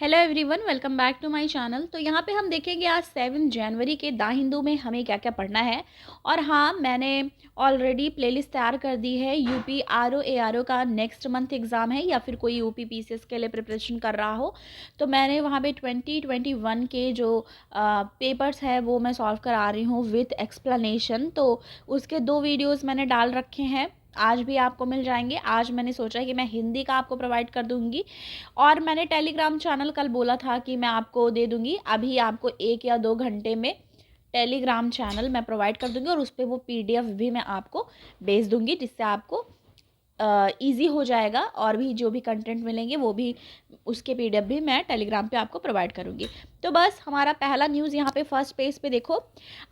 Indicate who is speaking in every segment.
Speaker 1: Hello everyone, welcome back to my channel. तो यहाँ पे हम देखेंगे आज 7 जनवरी के द हिंदू में हमें क्या क्या पढ़ना है। और हाँ, मैंने ऑलरेडी प्लेलिस्ट तैयार कर दी है। UP R O A R O का नेक्स्ट मंथ एग्ज़ाम है या फिर कोई यूपी पीसीएस के लिए प्रिपरेशन कर रहा हो तो मैंने वहाँ पे 2021 के जो पेपर्स है वो मैं सॉल्व करा रही हूँ विथ एक्सप्लेनेशन। तो उसके 2 वीडियोज़ मैंने डाल रखे हैं, आज भी आपको मिल जाएंगे। आज मैंने सोचा कि मैं हिंदी का आपको प्रोवाइड कर दूंगी और मैंने टेलीग्राम चैनल कल बोला था कि मैं आपको दे दूंगी। अभी आपको 1 या 2 घंटे में टेलीग्राम चैनल मैं प्रोवाइड कर दूंगी और उस पर वो पीडीएफ भी मैं आपको भेज दूंगी, जिससे आपको ईजी हो जाएगा। और भी जो भी कंटेंट मिलेंगे वो भी उसके पीडीएफ भी मैं टेलीग्राम पे आपको प्रोवाइड करूंगी। तो बस हमारा पहला न्यूज़ यहाँ पे फर्स्ट पेज पे देखो।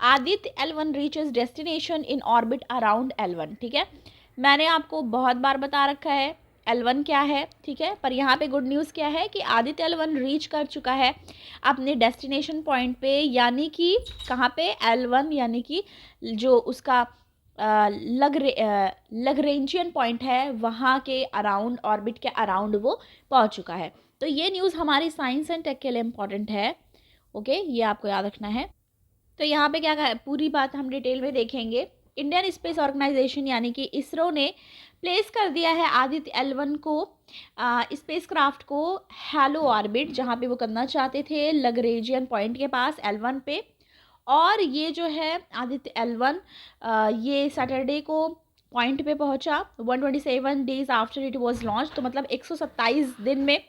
Speaker 1: Aditya L1 reaches destination in orbit around L1। ठीक है, मैंने आपको बहुत बार बता रखा है L1 क्या है, ठीक है। पर यहाँ पे गुड न्यूज़ क्या है कि आदित्य L1 रीच कर चुका है अपने डेस्टिनेशन पॉइंट पे, यानी कि कहाँ पे, L1, यानी कि जो उसका लग्रेंजियन पॉइंट है वहाँ के अराउंड, ऑर्बिट के अराउंड वो पहुँच चुका है। तो ये न्यूज़ हमारी साइंस एंड टेक के लिए इम्पॉर्टेंट है। ओके, ये आपको याद रखना है। तो यहाँ पे क्या है, पूरी बात हम डिटेल में देखेंगे। इंडियन स्पेस ऑर्गेनाइजेशन यानी कि इसरो ने प्लेस कर दिया है आदित्य L1 को, स्पेस क्राफ्ट को हेलो ऑर्बिट, जहाँ पे वो करना चाहते थे लग्रेंजियन पॉइंट के पास L1 पे। और ये जो है आदित्य L1 ये सैटरडे को पॉइंट पे पहुंचा 127 days after it was launch. तो मतलब 127 दिन में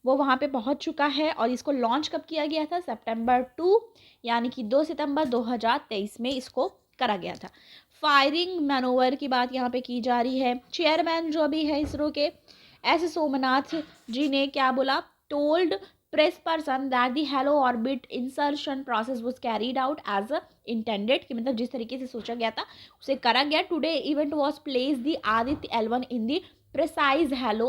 Speaker 1: वो वहाँ पे पहुंच चुका है। और इसको लॉन्च कब किया गया था, सितंबर 2, यानी कि 2 सितंबर 2023 में इसको करा गया था। फायरिंग मैनोवर की बात यहाँ पे की जा रही है। चेयरमैन जो भी है इसरो के एस सोमनाथ जी ने क्या बोला, told press person that the halo orbit insertion process was carried out as intended, कि मतलब जिस तरीके से सोचा गया था उसे करा गया। Today event was place the Aditya L1 in the precise hello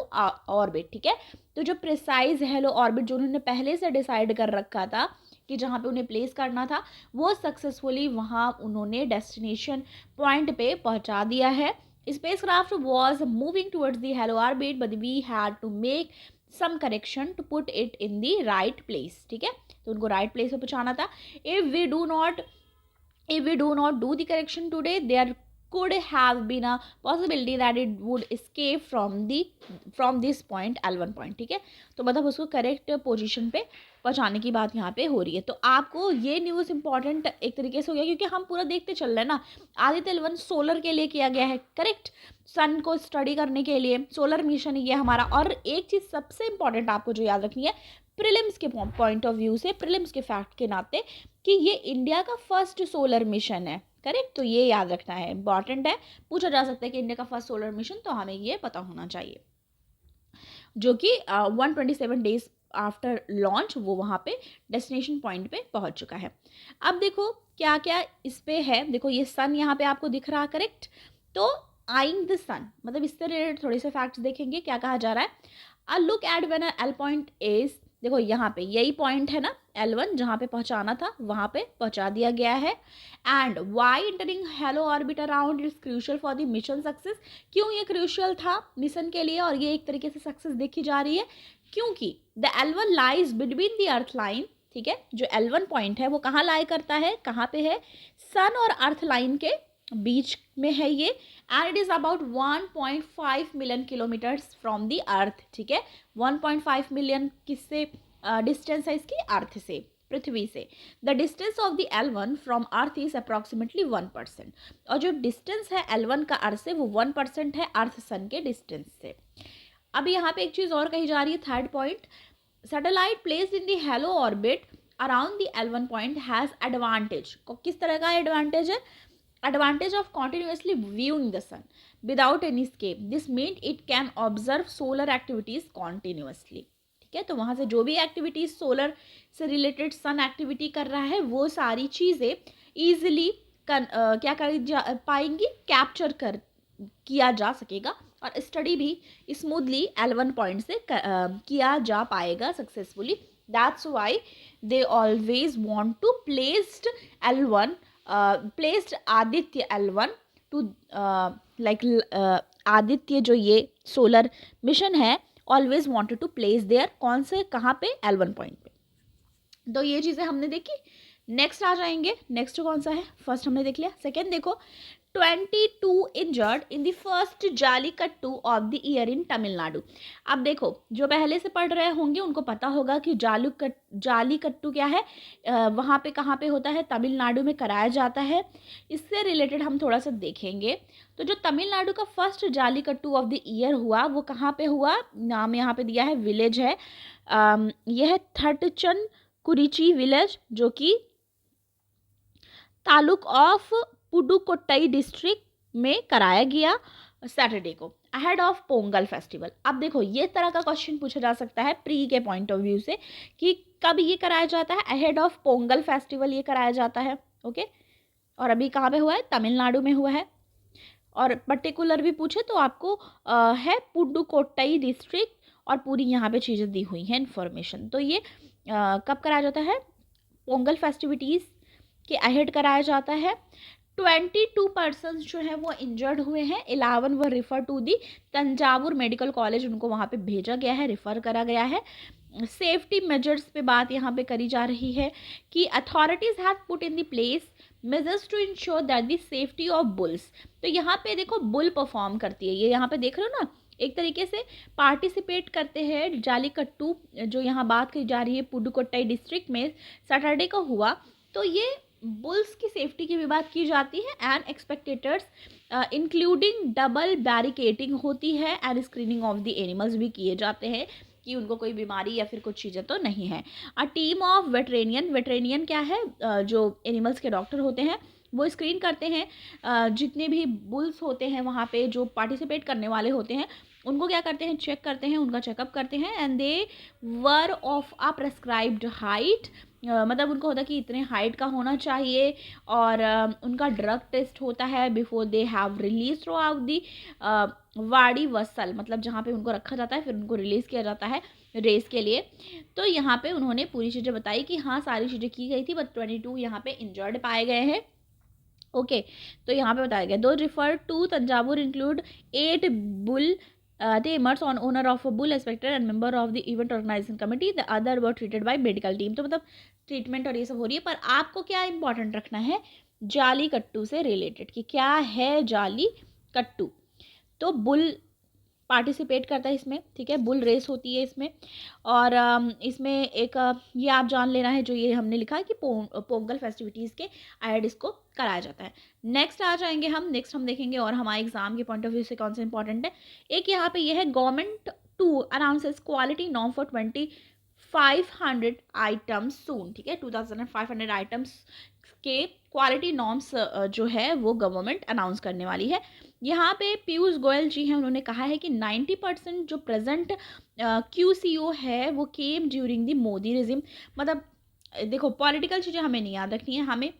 Speaker 1: orbit. ठीक है, तो जो प्रिसाइज हेलो ऑर्बिट जो उन्होंने पहले से डिसाइड कर रखा था कि जहाँ पे उन्हें प्लेस करना था, वो सक्सेसफुली वहाँ उन्होंने डेस्टिनेशन पॉइंट पे पहुँचा दिया है। Spacecraft was moving towards the hello orbit but we had to make some correction to put it in the right place। ठीक है, तो उनको right place पे पहुंचाना था। if we do not do the correction today, there could have been a possibility that it would escape from this point L1 point। ठीक है, तो मतलब उसको करेक्ट पोजीशन पे पहुंचाने की बात यहाँ पे हो रही है। तो आपको ये न्यूज़ इंपॉर्टेंट एक तरीके से हो गया क्योंकि हम पूरा देखते चल रहे हैं ना। आदित्य L1 सोलर के लिए किया गया है, करेक्ट, सन को स्टडी करने के लिए सोलर मिशन ये हमारा। और एक चीज़ सबसे इंपॉर्टेंट आपको जो याद रखनी है, प्रीलिम्स के पॉइंट ऑफ व्यू से, प्रीलिम्स के फैक्ट के नाते, कि ये इंडिया का फर्स्ट सोलर मिशन है, करेक्ट। तो ये याद रखना है, इंपॉर्टेंट है, पूछा जा सकता है कि इंडिया का फर्स्ट सोलर मिशन, तो हमें ये पता होना चाहिए। जो कि 127 डेज आफ्टर लॉन्च वो वहाँ पे डेस्टिनेशन पॉइंट पे पहुँच चुका है। अब देखो क्या क्या इस पे है। देखो ये सन यहाँ पे आपको दिख रहा, करेक्ट। तो आइंग द सन, मतलब इससे रिलेटेड थोड़े से फैक्ट्स देखेंगे। क्या कहा जा रहा है, a look at when L point is, देखो यहाँ पे यही पॉइंट है ना L1, जहाँ पे पहुँचाना था वहाँ पे पहुँचा दिया गया है। And why entering halo orbit around is crucial for the mission success, क्यों ये क्रूशियल था मिशन के लिए और ये एक तरीके से सक्सेस देखी जा रही है, क्योंकि the L1 lies between the earth line. ठीक है, जो L1 पॉइंट है वो कहाँ लाई करता है, कहाँ पे है, सन और अर्थ लाइन के बीच में है ये। And it is about 1.5 million kilometres from the earth. ठीक है, 1.5 मिलियन किससे डिस्टेंस है इसकी, अर्थ से, पृथ्वी से। The distance of the L1 from earth is approximately 1%। और जो डिस्टेंस है L1 का अर्थ से वो 1% है अर्थ सन के डिस्टेंस से। अब यहाँ पे एक चीज़ और कही जा रही है, third point, satellite placed in the hello orbit around the L1 point has advantage. किस तरह का एडवांटेज है, advantage of continuously viewing the sun without any escape। this means it can observe solar activities continuously। ठीक है, तो वहाँ से जो भी एक्टिविटीज सोलर से रिलेटेड सन एक्टिविटी कर रहा है वो सारी चीज़ें ईजिली क्या कर पाएंगी, कैप्चर कर किया जा सकेगा और स्टडी भी स्मूथली L1 पॉइंट से किया जा पाएगा successfully. That's why they always want to placed L1 placed Aditya L1 to like Aditya जो ये सोलर मिशन है always wanted to place there, कौन से कहाँ पे, L1 पॉइंट पे। तो ये चीज़ें हमने देखी। नेक्स्ट आ जाएंगे, नेक्स्ट कौन सा है, फर्स्ट हमने देख लिया। सेकेंड देखो, 22 injured in the first jallikattu of the year in Tamil Nadu. अब देखो, जो पहले से पढ़ रहे होंगे उनको पता होगा कि जालीकट्टू क्या है, वहाँ पे कहाँ पे होता है, तमिलनाडु में कराया जाता है। इससे रिलेटेड हम थोड़ा सा देखेंगे। तो जो तमिलनाडु का first jallikattu of the year हुआ वो कहाँ पे हुआ, नाम यहाँ पे दिया है, विलेज है, यह है थटचन कुरिची विलेज, जो कि तालुक ऑफ पुडुकोट्टई डिस्ट्रिक्ट में कराया गया सैटरडे को, अहेड ऑफ पोंगल फेस्टिवल। अब देखो, ये तरह का क्वेश्चन पूछा जा सकता है प्री के पॉइंट ऑफ व्यू से कि कब ये कराया जाता है, अहेड ऑफ पोंगल फेस्टिवल ये कराया जाता है। ओके, और अभी कहाँ पे हुआ है, तमिलनाडु में हुआ है। और पर्टिकुलर भी पूछे तो आपको है पुडुकोट्टई डिस्ट्रिक्ट, और पूरी यहाँ पे चीज़ें दी हुई हैं इन्फॉर्मेशन। तो ये कब कराया जाता है, पोंगल फेस्टिविटीज़ के अहेड कराया जाता है। 22 पर्सन्स जो है वो इंजर्ड हुए हैं, 11 were refer to the Thanjavur medical college, उनको वहाँ पे भेजा गया है, रिफ़र करा गया है। सेफ्टी मेजर्स पे बात यहाँ पे करी जा रही है कि authorities have put in the place measures to ensure that the safety of bulls. तो यहाँ पे देखो, बुल परफॉर्म करती है, ये यहाँ पे देख रहे हो ना, एक तरीके से पार्टिसिपेट करते हैं जालीकट्टू, जो यहाँ बात की जा रही है पुडुकोट्टई डिस्ट्रिक्ट में सैटरडे को हुआ। तो ये बुल्स की सेफ्टी की भी बात की जाती है, एंड एक्सपेक्टेटर्स इंक्लूडिंग डबल बैरिकेटिंग होती है, and screening of the animals भी किए जाते हैं कि उनको कोई बीमारी या फिर कुछ चीज़ें तो नहीं है। अ टीम ऑफ वेटरेनियन क्या है, जो एनिमल्स के डॉक्टर होते हैं वो स्क्रीन करते हैं जितने भी बुल्स होते हैं वहाँ पे जो पार्टिसिपेट करने वाले होते हैं, उनको क्या करते हैं, चेक करते हैं, उनका चेकअप करते हैं। And they were of a prescribed height, मतलब उनको होता है कि इतने हाइट का होना चाहिए, और उनका ड्रग टेस्ट होता है before they have release through out the वाड़ी वसल, मतलब जहाँ पे उनको रखा जाता है फिर उनको रिलीज़ किया जाता है रेस के लिए। तो यहाँ पे उन्होंने पूरी चीज़ें बताई कि हाँ सारी चीज़ें की गई थी, बट 22 यहाँ पे इंजर्ड पाए गए हैं। ओके, तो यहाँ पे बताया गया, दो refer to Thanjavur include 8 bull tamers on owner of a bull inspector and member of the event organizing committee, the other were treated by medical team। तो मतलब ट्रीटमेंट और ये सब हो रही है, पर आपको क्या इंपॉर्टेंट रखना है, जाली कट्टू से रिलेटेड कि क्या है जाली कट्टू। तो बुल पार्टिसिपेट करता है इसमें, ठीक है, बुल रेस होती है इसमें, और इसमें एक ये आप जान लेना है जो ये हमने लिखा है कि पोंगल फेस्टिविटीज़ के ऐड इसको कराया जाता है। नेक्स्ट आ जाएंगे हम, नेक्स्ट हम देखेंगे और हमारे एग्जाम के पॉइंट ऑफ व्यू से कौन सा इंपॉर्टेंट है। एक यहाँ पे ये है, government to announces quality norm for 2500 items soon, ठीक है, 2500 आइटम्स के क्वालिटी नॉर्म्स जो है वो गवर्नमेंट अनाउंस करने वाली है। यहाँ पे पीयूष गोयल जी हैं, उन्होंने कहा है कि 90% जो प्रेजेंट QCO है वो केम ड्यूरिंग द मोदी रिजिम। मतलब देखो, पॉलिटिकल चीज़ें हमें नहीं याद रखनी है, हमें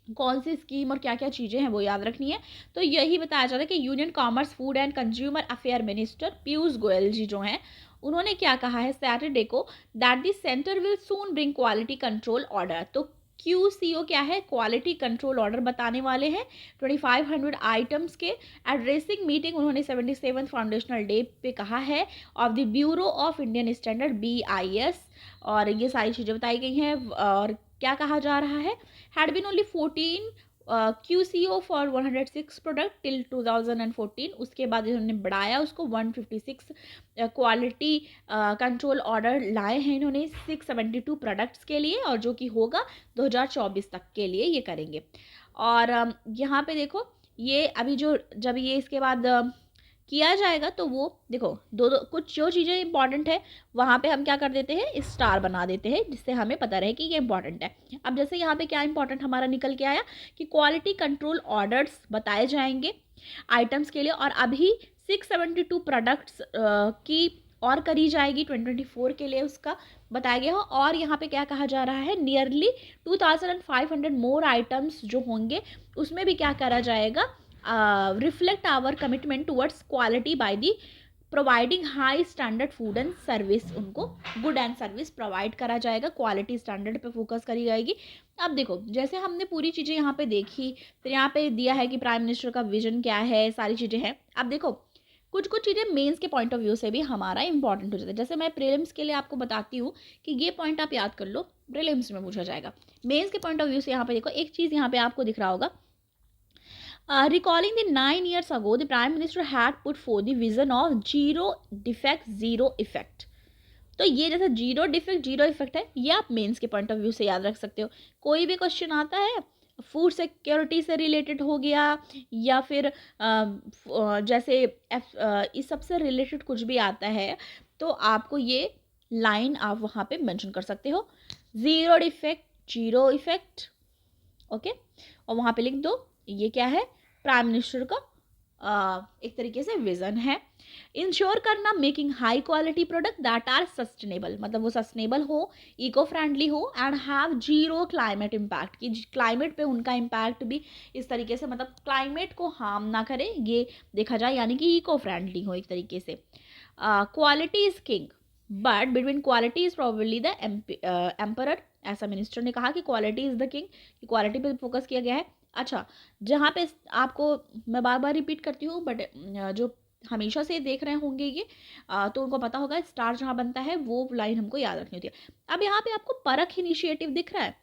Speaker 1: कौन सी स्कीम और क्या क्या चीज़ें हैं वो याद रखनी है। तो यही बताया जा रहा है कि union commerce food and consumer affair minister Piyush Goyal ji जो हैं, उन्होंने क्या कहा है सैटरडे को, that the centre will soon bring quality control order. तो QCO क्या है, क्वालिटी कंट्रोल ऑर्डर बताने वाले हैं 2500 आइटम्स के। एड्रेसिंग मीटिंग उन्होंने 77 फाउंडेशनल डे पे कहा है of the bureau of Indian standard BIS, और ये सारी चीज़ें बताई गई हैं। और क्या कहा जा रहा है, had been only 14 QCO for 106 product till 2014, उसके बाद इन्होंने बढ़ाया उसको 156 क्वालिटी कंट्रोल ऑर्डर लाए हैं इन्होंने 672 प्रोडक्ट्स के लिए, और जो कि होगा 2024 तक के लिए ये करेंगे। और यहाँ पे देखो, ये अभी जो जब ये इसके बाद किया जाएगा तो वो देखो दो कुछ जो चीज़ें इंपॉर्टेंट है वहाँ पे हम क्या कर देते हैं, स्टार बना देते हैं, जिससे हमें पता रहे कि ये इंपॉर्टेंट है। अब जैसे यहाँ पे क्या इंपॉर्टेंट हमारा निकल के आया कि क्वालिटी कंट्रोल ऑर्डर्स बताए जाएंगे आइटम्स के लिए, और अभी 672 प्रोडक्ट्स की और करी जाएगी 2024 के लिए, उसका बताया गया हो। और यहाँ पे क्या कहा जा रहा है, नियरली 2500 मोर आइटम्स जो होंगे उसमें भी क्या करा जाएगा, reflect our commitment towards quality by the providing high standard food and service, उनको गुड एंड सर्विस प्रोवाइड करा जाएगा, क्वालिटी स्टैंडर्ड पे फोकस करी जाएगी। अब देखो, जैसे हमने पूरी चीज़ें यहाँ पे देखी, फिर यहाँ पे दिया है कि प्राइम मिनिस्टर का विजन क्या है, सारी चीज़ें हैं। अब देखो, कुछ कुछ चीज़ें मेंस के पॉइंट ऑफ व्यू से भी हमारा इंपॉर्टेंट हो जाता है। जैसे मैं प्रीलिम्स के लिए आपको बताती हूँ कि ये पॉइंट आप याद कर लो, प्रीलिम्स में पूछा जाएगा। मेंस के पॉइंट ऑफ व्यू से यहाँ पे देखो, एक चीज़ यहाँ पे आपको दिख रहा होगा, recalling the 9 years ago, the Prime Minister had put forth the vision of zero defect, zero effect. तो ये जैसे जीरो डिफेक्ट जीरो इफेक्ट है, ये आप मेंस के पॉइंट ऑफ व्यू से याद रख सकते हो। कोई भी क्वेश्चन आता है फूड सिक्योरिटी से रिलेटेड हो गया, या फिर जैसे इस सब से रिलेटेड कुछ भी आता है, तो आपको ये लाइन आप वहाँ पे मेंशन कर सकते हो, zero defect zero effect. Okay, और वहाँ पे लिख दो ये क्या है, प्राइम मिनिस्टर का एक तरीके से विजन है। इंश्योर करना making high quality product that are sustainable, मतलब वो सस्टेनेबल हो, इको फ्रेंडली हो, and have zero climate impact, कि क्लाइमेट पे उनका इम्पैक्ट भी इस तरीके से, मतलब क्लाइमेट को हार्म ना करे, ये देखा जाए, यानी कि इको फ्रेंडली हो एक तरीके से। Quality is king but between quality is probably the emperor, ऐसा मिनिस्टर ने कहा कि क्वालिटी इज द किंग, कि क्वालिटी पे फोकस किया गया है। अच्छा, जहाँ पे आपको मैं बार बार रिपीट करती हूँ, बट जो हमेशा से देख रहे होंगे ये तो उनको पता होगा, स्टार जहाँ बनता है वो लाइन हमको याद रखनी होती है। अब यहाँ पे आपको परख इनिशिएटिव दिख रहा है,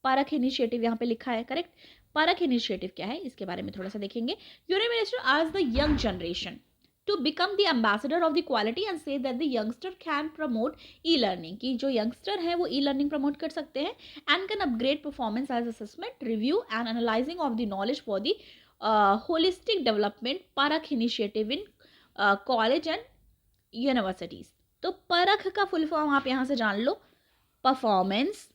Speaker 1: परख इनिशिएटिव यहाँ पे लिखा है, करेक्ट। परख इनिशिएटिव क्या है, इसके बारे में थोड़ा सा देखेंगे। यूनियन मिनिस्टर आज the young generation to become the ambassador of the quality and say that the youngster can promote e-learning, कि जो youngster है वो e-learning promote कर सकते हैं, and can upgrade performance as assessment, review and analyzing of the knowledge for the holistic development परख initiative in college and universities। तो परख का फुल फॉर्म आप यहाँ से जान लो, performance,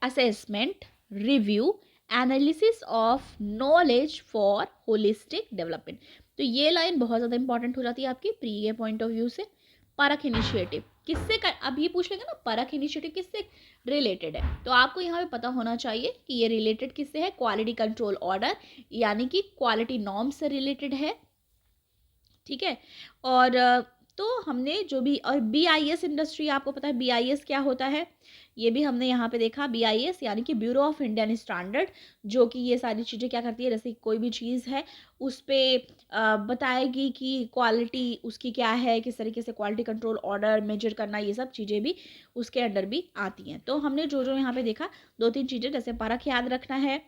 Speaker 1: assessment, review, analysis of knowledge for holistic development. तो ये लाइन बहुत ज़्यादा इंपॉर्टेंट हो जाती है आपकी प्री के पॉइंट ऑफ व्यू से। परख इनिशिएटिव किससे कर, अब ये पूछ लेंगे ना परख इनिशिएटिव किससे रिलेटेड है, तो आपको यहाँ पे पता होना चाहिए कि ये रिलेटेड किससे है, क्वालिटी कंट्रोल ऑर्डर, यानी कि क्वालिटी नॉर्म से रिलेटेड है, ठीक है। और तो हमने जो भी, और BIS इंडस्ट्री, आपको पता है BIS क्या होता है, ये भी हमने यहाँ पे देखा। BIS यानी कि ब्यूरो ऑफ इंडियन स्टैंडर्ड, जो कि ये सारी चीज़ें क्या करती है, जैसे कोई भी चीज़ है उस पर बताएगी कि क्वालिटी उसकी क्या है, किस तरीके से क्वालिटी कंट्रोल ऑर्डर मेजर करना, ये सब चीज़ें भी उसके अंडर भी आती हैं। तो हमने जो जो यहाँ पे देखा, दो तीन चीज़ें, जैसे परख याद रखना है,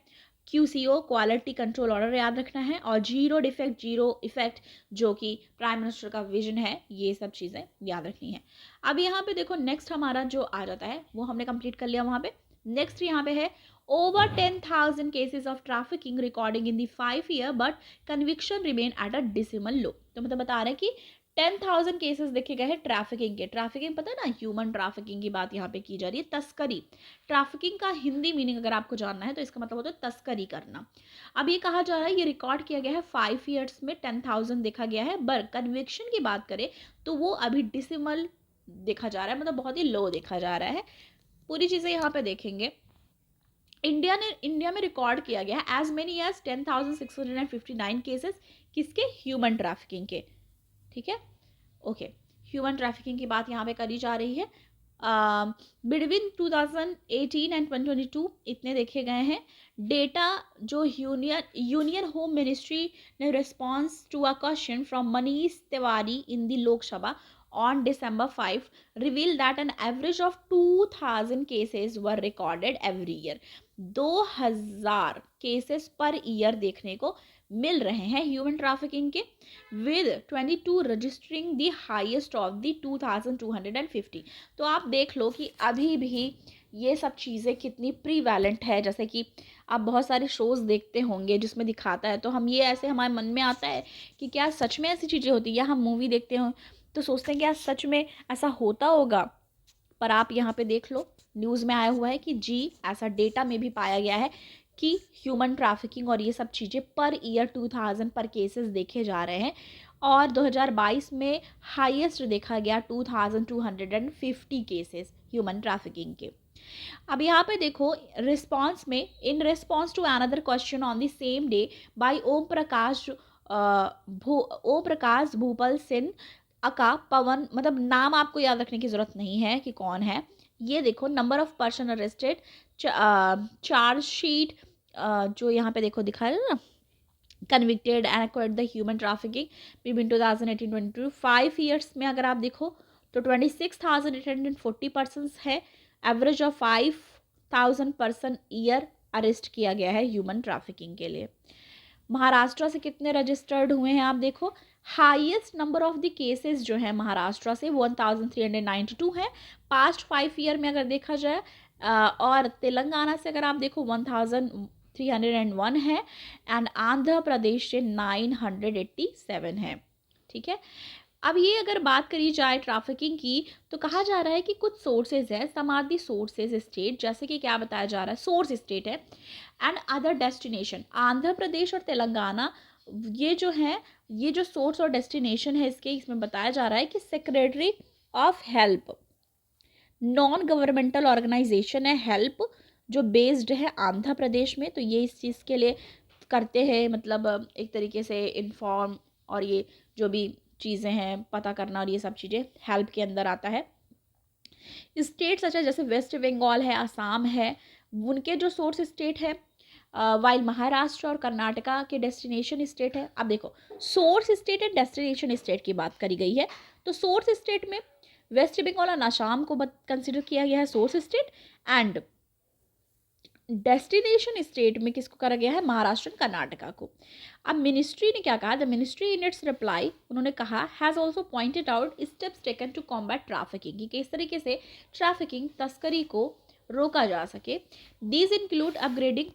Speaker 1: QCO क्वालिटी कंट्रोल ऑर्डर याद रखना है, और जीरो डिफेक्ट जीरो इफेक्ट जो कि प्राइम मिनिस्टर का विजन है, ये सब चीज़ें याद रखनी है। अब यहाँ पे देखो नेक्स्ट हमारा जो आ जाता है वो हमने कंप्लीट कर लिया वहाँ पे। नेक्स्ट यहाँ पे है over 10,000 cases of trafficking recording in the 5 year but conviction remain at a dismal low. तो मतलब बता रहे हैं कि 10,000 केसेस देखे गए हैं ट्रैफिकिंग के। ट्रैफिकिंग पता है ना, ह्यूमन ट्रैफिकिंग की बात यहाँ पे की जा रही है, तस्करी। ट्रैफिकिंग का हिंदी मीनिंग अगर आपको जानना है तो इसका मतलब होता है तस्करी करना। अब ये कहा जा रहा है, ये रिकॉर्ड किया गया है 5 ईयर्स में 10,000 देखा गया है, बट कन्विक्शन की बात करें तो वो अभी डिसिमल देखा जा रहा है, मतलब बहुत ही लो देखा जा रहा है। पूरी चीज़ें यहाँ पे देखेंगे। इंडिया में रिकॉर्ड किया गया है एज मेनी एज 10,659 केसेस, किसके, ह्यूमन ट्रैफिकिंग के, ठीक है। ओके, ह्यूमन ट्रैफिकिंग की बात यहाँ पे करी जा रही है। बिटवीन 2018 एंड 2022 इतने देखे गए हैं। डेटा जो यूनियन होम मिनिस्ट्री ने response to a question from Manish Tiwari in the Lok Sabha on December 5 revealed that an average of 2,000 cases were recorded every year। 2,000 cases per year देखने को मिल रहे हैं ह्यूमन ट्रैफिकिंग के, with 22 registering the highest of the 2,250। तो आप देख लो कि अभी भी ये सब चीज़ें कितनी प्रीवैलेंट है। जैसे कि आप बहुत सारे शोज़ देखते होंगे जिसमें दिखाता है, तो हम ये ऐसे हमारे मन में आता है कि क्या सच में ऐसी चीज़ें होती है, या हम मूवी देखते हो तो सोचते हैं क्या सच में ऐसा होता होगा। पर आप यहाँ पे देख लो, न्यूज़ में आया हुआ है कि जी ऐसा डेटा में भी पाया गया है कि ह्यूमन ट्रैफिकिंग और ये सब चीज़ें पर ईयर 2,000 पर केसेस देखे जा रहे हैं, और 2022 में हाईएस्ट देखा गया 2,250 केसेस ह्यूमन ट्रैफिकिंग के। अब यहाँ पे देखो रिस्पॉन्स में, in response to another question on the same day by Om Prakash Bhupal Singh aka Pawan, मतलब नाम आपको याद रखने की ज़रूरत नहीं है कि कौन है। ये देखो number of person arrested, chargesheet जो यहाँ पे देखो दिखा है ना, convicted and acquired the human trafficking between 2018-22 5 years में अगर आप देखो तो 26,840 पर्सनस है, average of 5,000 person year arrest किया गया है ह्यूमन ट्रैफिकिंग के लिए। महाराष्ट्र से कितने रजिस्टर्ड हुए हैं आप देखो, highest number of the cases जो है महाराष्ट्र से 1392 है पास्ट 5 ईयर में अगर देखा जाए, और तेलंगाना से अगर आप देखो 1301 है, एंड आंध्र प्रदेश से 987 है। ठीक है, अब ये अगर बात करी जाए ट्रैफिकिंग की तो कहा जा रहा है कि कुछ सोर्सेज है, some are the sources state, जैसे कि क्या बताया जा रहा है, सोर्स स्टेट है and other destination, Andhra Pradesh और तेलंगाना ये जो है, ये जो सोर्स और डेस्टिनेशन है इसके, इसमें बताया जा रहा है कि secretary of help non governmental organisation है हेल्प, जो बेस्ड है आंध्र प्रदेश में, तो ये इस चीज़ के लिए करते हैं, मतलब एक तरीके से इन्फॉर्म और ये जो भी चीज़ें हैं पता करना और ये सब चीज़ें हेल्प के अंदर आता है। स्टेट्स अच्छा जैसे वेस्ट बंगाल है, असम है, उनके जो सोर्स स्टेट है, वाइल महाराष्ट्र और कर्नाटका के डेस्टिनेशन स्टेट है। अब देखो source state and destination state की बात करी गई है, तो सोर्स स्टेट में वेस्ट बंगाल और असम को कंसिडर किया गया है source state, and destination state में किसको करा गया है, महाराष्ट्र और कर्नाटका को। अब मिनिस्ट्री ने क्या कहा, the ministry in its reply उन्होंने कहा has also pointed out steps taken to combat trafficking, कि किस तरीके से ट्रैफिकिंग तस्करी को रोका जा सके। दीज इंक्लूड अपग्रेडिंग,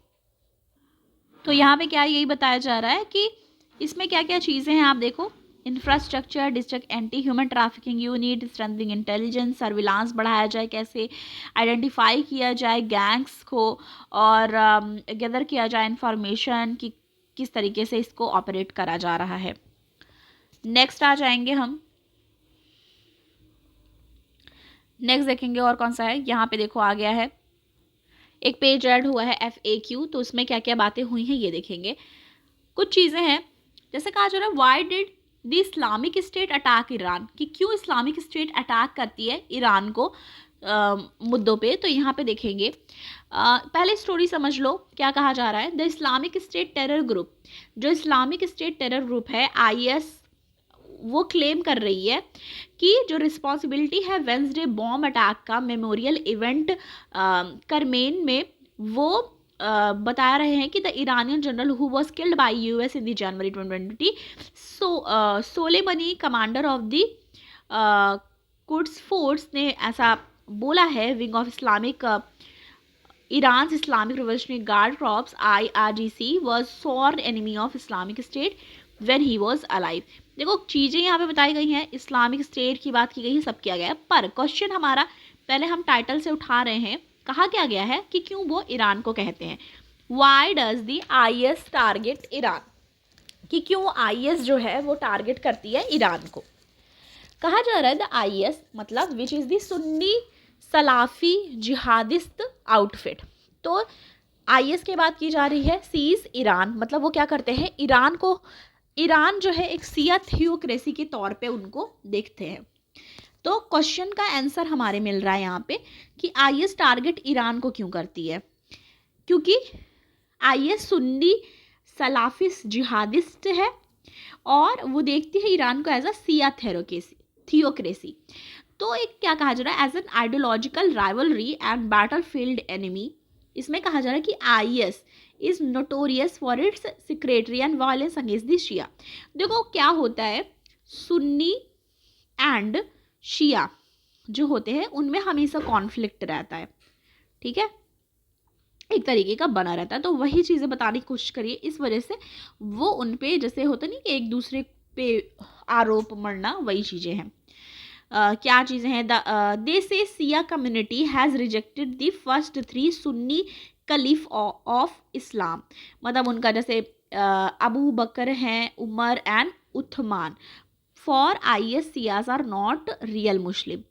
Speaker 1: तो यहाँ पे क्या यही बताया जा रहा है कि इसमें क्या क्या चीज़ें हैं आप देखो, infrastructure, district anti human trafficking unit, strengthening intelligence, surveillance बढ़ाया जाए, कैसे आइडेंटिफाई किया जाए गैंग्स को और गैदर किया जाए इंफॉर्मेशन कि किस तरीके से इसको ऑपरेट करा जा रहा है। नेक्स्ट आ जाएंगे हम, नेक्स्ट देखेंगे और कौन सा है, यहाँ पे देखो आ गया है एक पेज ऐड हुआ है FAQ, तो उसमें क्या क्या बातें हुई हैं ये देखेंगे। कुछ चीज़ें हैं जैसे कहा जा रहा है why did the Islamic state attack Iran, कि क्यों इस्लामिक स्टेट अटैक करती है ईरान को मुद्दों पे, तो यहाँ पे देखेंगे। पहले स्टोरी समझ लो क्या कहा जा रहा है। The Islamic state terror group, जो इस्लामिक स्टेट टेरर ग्रुप है IS, वो क्लेम कर रही है कि जो रिस्पॉन्सिबिलिटी है वेंसडे बॉम्ब अटैक का मेमोरियल इवेंट करमेन में, वो बता रहे हैं कि the Iranian general who was killed by US in the January 2020, solemnly commander of the Quds force ने ऐसा बोला है। Wing of Islamic Iran Islamic revolutionary guard corps IRGC was सॉर्न enemy of Islamic State when he was alive. देखो चीज़ें यहाँ पे बताई गई हैं, इस्लामिक स्टेट की बात की गई है, सब किया गया है, पर क्वेश्चन हमारा पहले हम टाइटल से उठा रहे हैं, कहा क्या गया है कि क्यों वो ईरान को कहते हैं। Why does the IS target Iran, कि क्यों IS जो है वो टारगेट करती है ईरान को। कहा जा रहा है द IS मतलब which is the Sunni Salafi jihadist outfit, तो IS की बात की जा रही है, सीज ईरान मतलब वो क्या करते हैं, ईरान जो है एक सिया थियोक्रेसी के तौर पे उनको देखते हैं। तो क्वेश्चन का आंसर हमारे मिल रहा है यहाँ पे कि IS टारगेट ईरान को क्यों करती है, क्योंकि IS सुन्नी सलाफिस्ट जिहादिस्ट है और वो देखती है ईरान को एज अ सिया थियोक्रेसी। तो एक क्या कहा जा रहा है, as an ideological rivalry and battlefield enemy. इसमें कहा जा रहा है कि IS is notorious for its secretary and violence against the Shia. देखो क्या होता है, सुन्नी एंड शिया जो होते हैं उनमें हमेशा कॉन्फ्लिक्ट रहता है, ठीक है, एक तरीके का बना रहता है, तो वही चीज़ें बताने की कोशिश करिए। इस वजह से वो उन पे जैसे होता नहीं कि एक दूसरे पे आरोप मरना, वही चीज़ें हैं। क्या चीज़ें हैं, they say Shia community has rejected the first 3 Sunni caliph of Islam, मतलब उनका जैसे अबू बकर हैं, Umar and Uthman. For IS Shias are not real Muslim.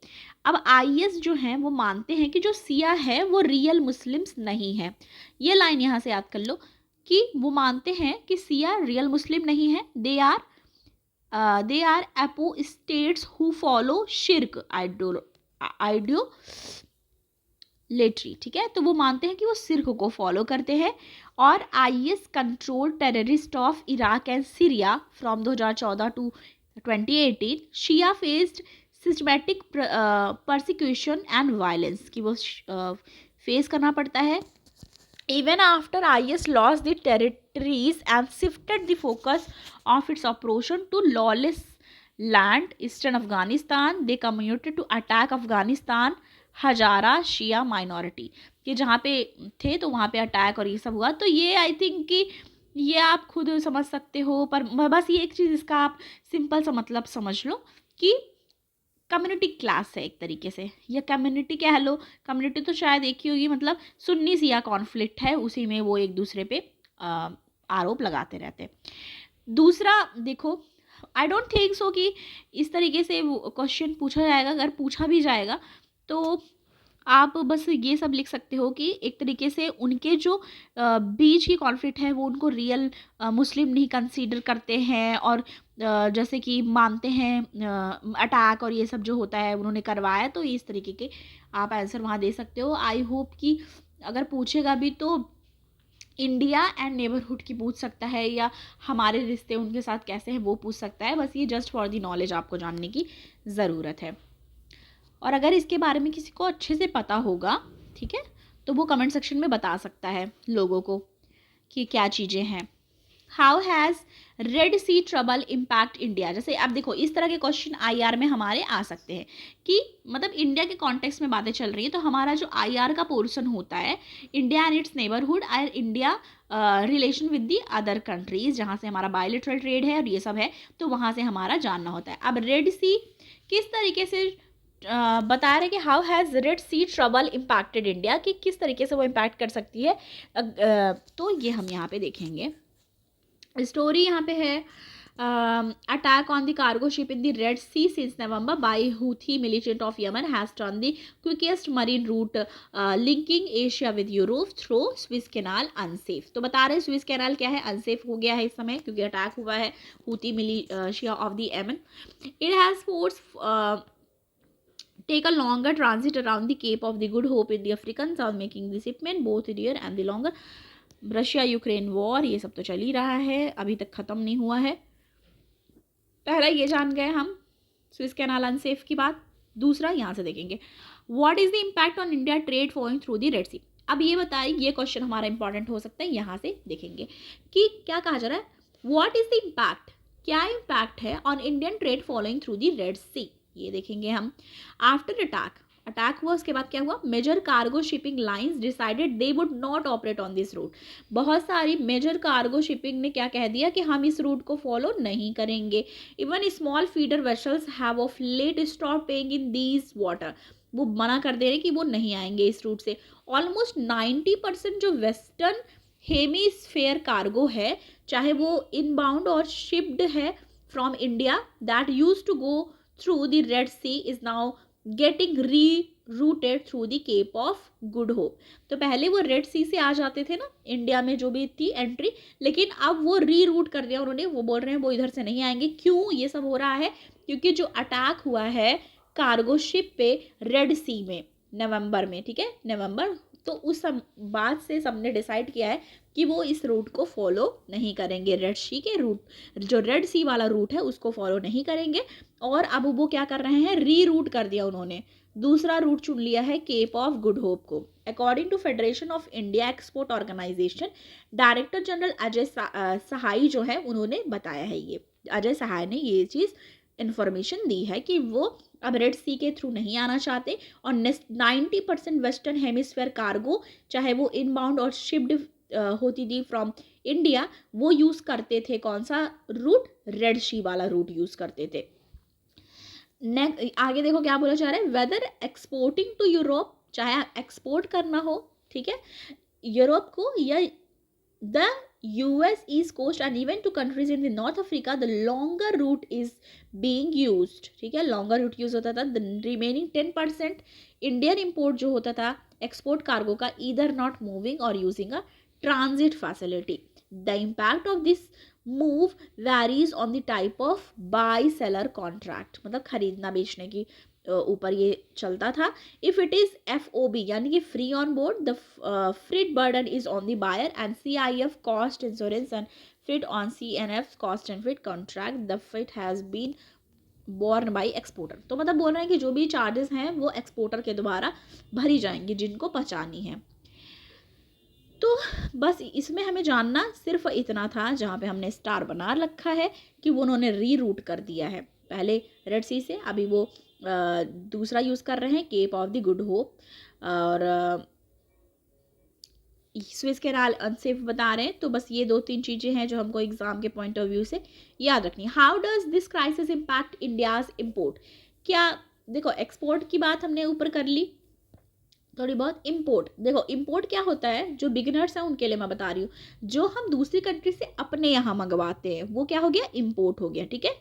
Speaker 1: अब IS जो हैं वो मानते हैं कि जो सिया है वो रियल मुस्लिम्स नहीं है। ये लाइन यहाँ से याद कर लो कि वो मानते हैं कि सिया रियल मुस्लिम नहीं है, they are apostates who follow shirk latterly, ठीक है। तो वो मानते हैं कि वो सिर्क को फॉलो करते हैं। और IS control terrorist of Iraq and Syria from 2014 to 2018। Shia faced systematic persecution and violence, कि वो फेस करना पड़ता है। Even after IS lost the territories and shifted the focus of its operation to lawless land eastern Afghanistan, they committed to attack Afghanistan Hazara Shia minority, कि जहाँ पे थे तो वहाँ पे अटैक और ये सब हुआ। तो ये आई थिंक कि ये आप खुद समझ सकते हो, पर बस ये एक चीज़ इसका आप सिंपल सा मतलब समझ लो कि कम्युनिटी क्लास है एक तरीके से, या कम्युनिटी कह लो। कम्युनिटी तो शायद एक ही होगी, मतलब सुन्नी सिया कॉन्फ्लिक्ट है, उसी में वो एक दूसरे पे आरोप लगाते रहते हैं। दूसरा देखो, आई डोंट थिंक सो कि इस तरीके से क्वेश्चन पूछा जाएगा। अगर पूछा भी जाएगा तो आप बस ये सब लिख सकते हो कि एक तरीके से उनके जो बीच की कॉन्फ्लिक्ट है वो उनको रियल मुस्लिम नहीं कंसीडर करते हैं, और जैसे कि मानते हैं अटैक और ये सब जो होता है उन्होंने करवाया। तो इस तरीके के आप आंसर वहाँ दे सकते हो। आई होप कि अगर पूछेगा भी तो इंडिया एंड नेबरहुड की पूछ सकता है, या हमारे रिश्ते उनके साथ कैसे हैं वो पूछ सकता है। बस ये जस्ट फॉर दी नॉलेज आपको जानने की ज़रूरत है। और अगर इसके बारे में किसी को अच्छे से पता होगा, ठीक है, तो वो कमेंट सेक्शन में बता सकता है लोगों को कि क्या चीज़ें हैं। How has Red Sea trouble impact India. जैसे अब देखो, इस तरह के क्वेश्चन IR में हमारे आ सकते हैं कि मतलब इंडिया के कॉन्टेक्स्ट में बातें चल रही है, तो हमारा जो IR का पोर्शन होता है, इंडिया एंड इट्स नेबरहुड और India relation with the other countries, जहाँ से हमारा बायलैटरल ट्रेड है और ये सब है, तो वहाँ से हमारा जानना होता है। अब रेड सी किस तरीके से बता रहे कि how has Red Sea trouble impacted India, कि किस तरीके से वो इम्पैक्ट कर सकती है। तो ये हम यहाँ पे देखेंगे। स्टोरी यहाँ पे है, attack on the cargo ship in the Red Sea since November by Houthi militant of Yemen has turn the quickest marine route linking Asia with Europe through Suez Canal unsafe. तो बता रहे हैं Swiss canal क्या है, unsafe हो गया है इस समय, क्योंकि अटैक हुआ है Houthi militia of the Yemen. It has force take a longer transit around the Cape of the Good Hope in the African South, making the shipment both dear and the longer। Russia Ukraine war ये सब तो चल ही रहा है, अभी तक ख़त्म नहीं हुआ है। पहला ये जान गए हम स्विस कैनाल अनसेफ की बात। दूसरा यहाँ से देखेंगे, what is the impact on India trade flowing through the Red Sea. अब ये बताइए, ये क्वेश्चन हमारा इंपॉर्टेंट हो सकता है। यहाँ से देखेंगे कि क्या कहा जा रहा है, व्हाट इज़ द इम्पैक्ट, क्या इम्पैक्ट है on Indian trade following through the Red Sea, ये देखेंगे हम। आफ्टर अटैक हुआ, उसके बाद क्या हुआ, major cargo shipping lines decided they would not operate on this route. बहुत सारी मेजर कार्गो शिपिंग ने क्या कह दिया कि हम इस रूट को फॉलो नहीं करेंगे। Even small feeder vessels have of let stop paying in these water, वो मना कर दे रहे कि वो नहीं आएंगे इस रूट से। ऑलमोस्ट 90% जो वेस्टर्न हेमीस्फेयर कार्गो है, चाहे वो इनबाउंड और शिप्ड है from India, that use to go through the Red Sea is now getting rerouted through the Cape of Good Hope। तो पहले वो रेड सी से आ जाते थे ना इंडिया में जो भी थी एंट्री, लेकिन अब वो रीरूट कर दिया उन्होंने। वो बोल रहे हैं वो इधर से नहीं आएंगे। क्यों ये सब हो रहा है, क्योंकि जो अटैक हुआ है कार्गो शिप पे रेड सी में नवंबर में, ठीक है, नवंबर, तो उस बात से सबने डिसाइड किया है कि वो इस रूट को फॉलो नहीं करेंगे। रेड सी के रूट, जो रेड सी वाला रूट है उसको फॉलो नहीं करेंगे। और अब वो क्या कर रहे हैं, री रूट कर दिया उन्होंने, दूसरा रूट चुन लिया है केप ऑफ गुड होप को। According to Federation of India Export Organisation, director general Ajay Sahai जो है उन्होंने बताया है, ये अजय सहाय ने ये चीज़ इन्फॉर्मेशन दी है कि वो अब रेड सी के थ्रू नहीं आना चाहते। और 90% वेस्टर्न हेमिस्फेयर कार्गो, चाहे वो इनबाउंड और शिप्ड होती थी फ्रॉम इंडिया, वो यूज़ करते थे कौन सा रूट, रेड सी वाला रूट यूज़ करते थे। आगे देखो क्या बोला जा रहा है, वेदर एक्सपोर्टिंग टू यूरोप, चाहे एक्सपोर्ट करना हो, ठीक है, यूरोप को, या the US East Coast and even to countries in the North Africa, the longer route is being used, ठीक है, longer route यूज होता था। the remaining 10% इंडियन इम्पोर्ट जो होता था एक्सपोर्ट कार्गो का, either not moving or using a transit facility। the impact of this move varies on the type of buy seller contract, मतलब खरीदना बेचने की ऊपर ये चलता था। इफ़ इट इज़ FOB यानी कि free on board, the freight burden is on the buyer and CIF cost insurance and freight on CNF cost and freight contract the freight has been borne by exporter. तो मतलब बोल रहे हैं कि जो भी चार्जेस हैं वो एक्सपोर्टर के द्वारा भरी जाएंगी जिनको पहुँचानी है। तो बस इसमें हमें जानना सिर्फ इतना था, जहाँ पे हमने स्टार बना रखा है कि वो उन्होंने रीरूट कर दिया है, पहले रेड सी से, अभी वो दूसरा यूज़ कर रहे हैं Cape of the Good Hope, और स्विस कैनाल अनसेफ बता रहे हैं। तो बस ये 2-3 चीज़ें हैं जो हमको एग्जाम के पॉइंट ऑफ व्यू से याद रखनी है। How does this crisis impact India's import? क्या देखो, एक्सपोर्ट की बात हमने ऊपर कर ली थोड़ी बहुत। इम्पोर्ट, देखो इम्पोर्ट क्या होता है, जो बिगिनर्स हैं उनके लिए मैं बता रही हूँ, जो हम दूसरी कंट्री से अपने यहाँ मंगवाते हैं वो क्या हो गया, इम्पोर्ट हो गया, ठीक है।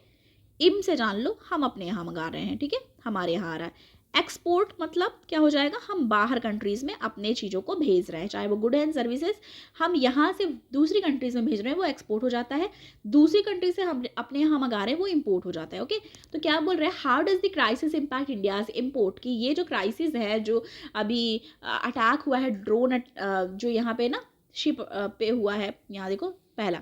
Speaker 1: इम से जान लो, हम अपने यहाँ मंगा रहे हैं, ठीक है, हमारे यहाँ आ रहा है। एक्सपोर्ट मतलब क्या हो जाएगा, हम बाहर कंट्रीज़ में अपने चीज़ों को भेज रहे हैं, चाहे वो गुड एंड सर्विसेज हम यहाँ से दूसरी कंट्रीज़ में भेज रहे हैं, वो एक्सपोर्ट हो जाता है। दूसरी कंट्री से हम अपने यहाँ मंगा रहे हैं, वो इम्पोर्ट हो जाता है। ओके, तो क्या बोल रहे हैं, how does the crisis impact India's import? की ये जो क्राइसिस है, जो अभी अटैक हुआ है ड्रोन जो यहाँ पे ना शिप पे हुआ है, यहाँ देखो पहला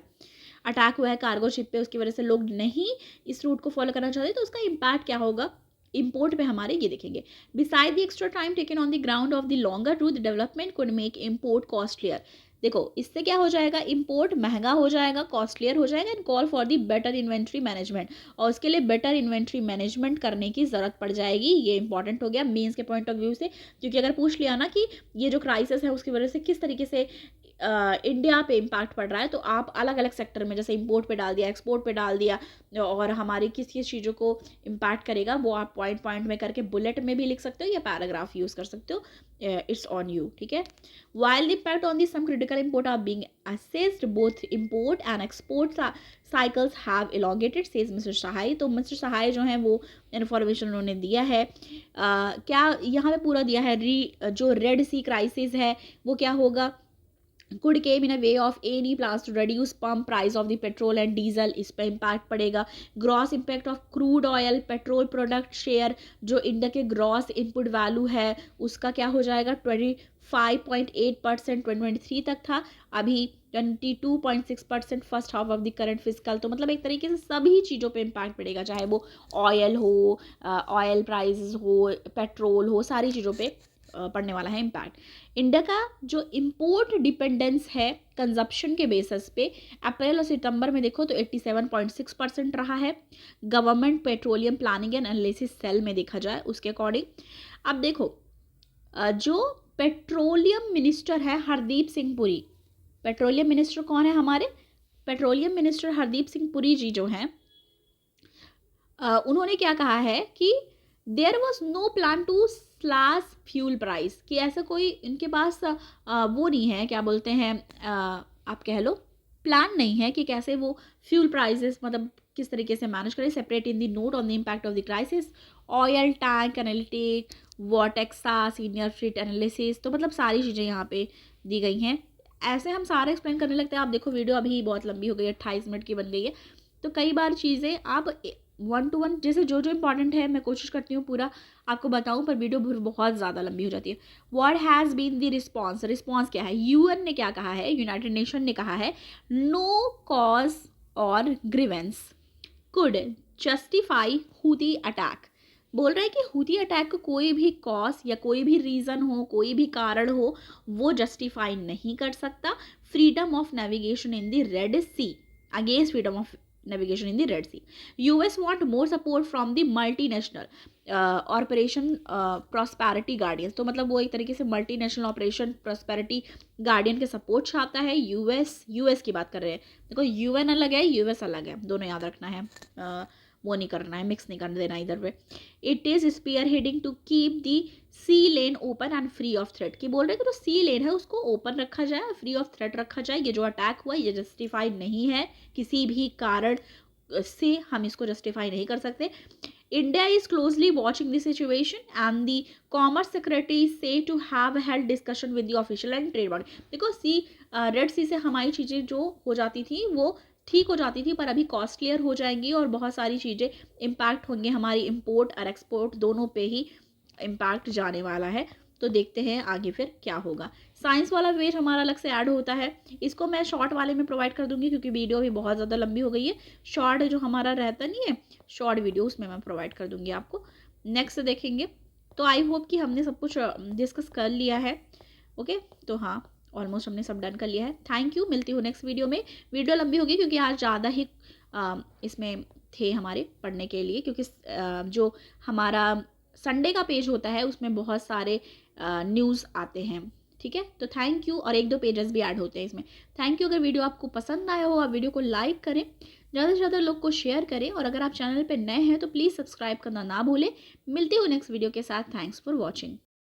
Speaker 1: अटैक हुआ है कार्गो शिप पे, उसकी वजह से लोग नहीं इस रूट को फॉलो करना चाहते, तो उसका इम्पैक्ट क्या होगा इम्पोर्ट पे हमारे, ये देखेंगे। Beside the extra time taken on the ground of the longer route, development could make import costlier. देखो इससे क्या हो जाएगा, इम्पोर्ट महंगा हो जाएगा, कॉस्टलियर हो जाएगा, and call for the better inventory management, और उसके लिए बेटर इन्वेंट्री मैनेजमेंट करने की ज़रूरत पड़ जाएगी। ये इंपॉर्टेंट हो गया मेंस के पॉइंट ऑफ व्यू से, क्योंकि अगर पूछ लिया ना कि ये जो क्राइसिस है उसकी वजह से किस तरीके से इंडिया पे इम्पैक्ट पड़ रहा है, तो आप अलग अलग सेक्टर में, जैसे इंपोर्ट पे डाल दिया, एक्सपोर्ट पे डाल दिया, और हमारी किस किस चीज़ों को इम्पैक्ट करेगा वो आप पॉइंट पॉइंट में करके बुलेट में भी लिख सकते हो या पैराग्राफ यूज़ कर सकते हो, इट्स ऑन यू, ठीक है। While the impact on this some critical import are being assessed, both import and export cycles have elongated, says mister Sahai. तो मिस्टर सहाय जो हैं वो इन्फॉर्मेशन उन्होंने दिया है, क्या यहाँ पे पूरा दिया है, जो रेड सी क्राइसिस है वो क्या होगा, could came in a way of any plans to reduce pump price of the petrol and diesel, इस पर इम्पैक्ट पड़ेगा। Gross impact of crude oil petrol product share, जो इंडिया के ग्रॉस इनपुट वैल्यू है उसका क्या हो जाएगा, 25.8% 2023 तक था, अभी 22.6% first half of the current physical. तो मतलब एक तरीके से सभी चीज़ों पे इम्पैक्ट पड़ेगा, चाहे वो ऑयल हो, ऑयल प्राइस हो, पेट्रोल हो, सारी चीज़ों पे पड़ने वाला है इम्पैक्ट। इंडिया का जो इम्पोर्ट डिपेंडेंस है कंजप्शन के बेसिस पे, अप्रैल और सितंबर में देखो तो 87.6% रहा है, government petroleum planning and analysis cell में देखा जाए उसके अकॉर्डिंग। अब देखो जो पेट्रोलियम मिनिस्टर है हरदीप सिंह पुरी, पेट्रोलियम मिनिस्टर कौन है हमारे, पेट्रोलियम मिनिस्टर हरदीप सिंह पुरी जी जो हैं, उन्होंने क्या कहा है कि there was no plan to slash fuel price, कि ऐसा कोई इनके पास वो नहीं है, क्या बोलते हैं, आप कह लो प्लान नहीं है कि कैसे वो फ्यूल प्राइसेस मतलब किस तरीके से मैनेज करें। Separate in the note on the impact of the crisis, oil tank analytic, Vortexa senior fleet analysis, तो मतलब सारी चीज़ें यहाँ पे दी गई हैं। ऐसे हम सारे एक्सप्लेन करने लगते हैं, आप देखो वीडियो अभी बहुत लंबी हो गई है, 28 मिनट की बन गई है, तो कई बार चीज़ें आप 1 to 1 जैसे जो जो इंपॉर्टेंट है मैं कोशिश करती हूँ पूरा आपको बताऊँ, पर वीडियो बहुत ज़्यादा लंबी हो जाती है। What has been the response, response क्या है, यूएन ने क्या कहा है, यूनाइटेड नेशन ने कहा है, नो कॉज और grievance could justify Houthi attack. बोल रहे हैं कि हूती अटैक को कोई भी कॉज या कोई भी रीज़न हो, कोई भी कारण हो, वो जस्टिफाई नहीं कर सकता freedom of navigation in the Red Sea, against freedom of navigation in the Red Sea. US want more support from the multinational operation prosperity guardians, तो मतलब वो एक तरीके से मल्टीनेशनल ऑपरेशन प्रॉस्पेरिटी गार्डियन के सपोर्ट चाहता है। यूएस की बात कर रहे हैं, देखो यूएन अलग है, यूएस अलग है, दोनों याद रखना है, वो नहीं करना है, मिक्स नहीं करने देना इधर पे। It is spearheading to keep the sea lane open and free of threat, कि बोल रहे हैं कि जो सी लेन है उसको ओपन रखा जाए, फ्री ऑफ थ्रेट रखा जाए। ये जो अटैक हुआ ये जस्टिफाइड नहीं है, किसी भी कारण से हम इसको जस्टिफाई नहीं कर सकते। India is closely watching the situation and the commerce secretary say to have held discussion with the official and trade body. देखो रेड सी से हमारी चीज़ें जो हो जाती थी वो ठीक हो जाती थी, पर अभी कॉस्टलियर हो जाएंगी और बहुत सारी चीज़ें इम्पैक्ट होंगे, हमारी इम्पोर्ट और एक्सपोर्ट दोनों पे ही इम्पैक्ट जाने वाला है। तो देखते हैं आगे फिर क्या होगा। साइंस वाला पेज हमारा अलग से ऐड होता है, इसको मैं शॉर्ट वाले में प्रोवाइड कर दूंगी क्योंकि वीडियो भी बहुत ज़्यादा लंबी हो गई है। शॉर्ट जो हमारा रहता नहीं है, शॉर्ट वीडियो, उसमें मैं प्रोवाइड कर दूंगी आपको। नेक्स्ट देखेंगे। तो आई होप कि हमने सब कुछ डिस्कस कर लिया है। ओके, तो हाँ, ऑलमोस्ट हमने सब डन कर लिया है। थैंक यू, मिलती हूँ नेक्स्ट वीडियो में। वीडियो लंबी होगी क्योंकि आज ज़्यादा ही इसमें थे हमारे पढ़ने के लिए, क्योंकि जो हमारा संडे का पेज होता है उसमें बहुत सारे न्यूज़ आते हैं। ठीक है, तो थैंक यू। और 1-2 पेजेस भी ऐड होते हैं इसमें। Thank you. अगर वीडियो आपको पसंद आया हो, आप वीडियो को लाइक करें, ज़्यादा से ज़्यादा लोग को शेयर करें, और अगर आप चैनल पे नए हैं तो प्लीज़ सब्सक्राइब करना ना भूलें। मिलती हूँ नेक्स्ट वीडियो के साथ। Thanks for watching.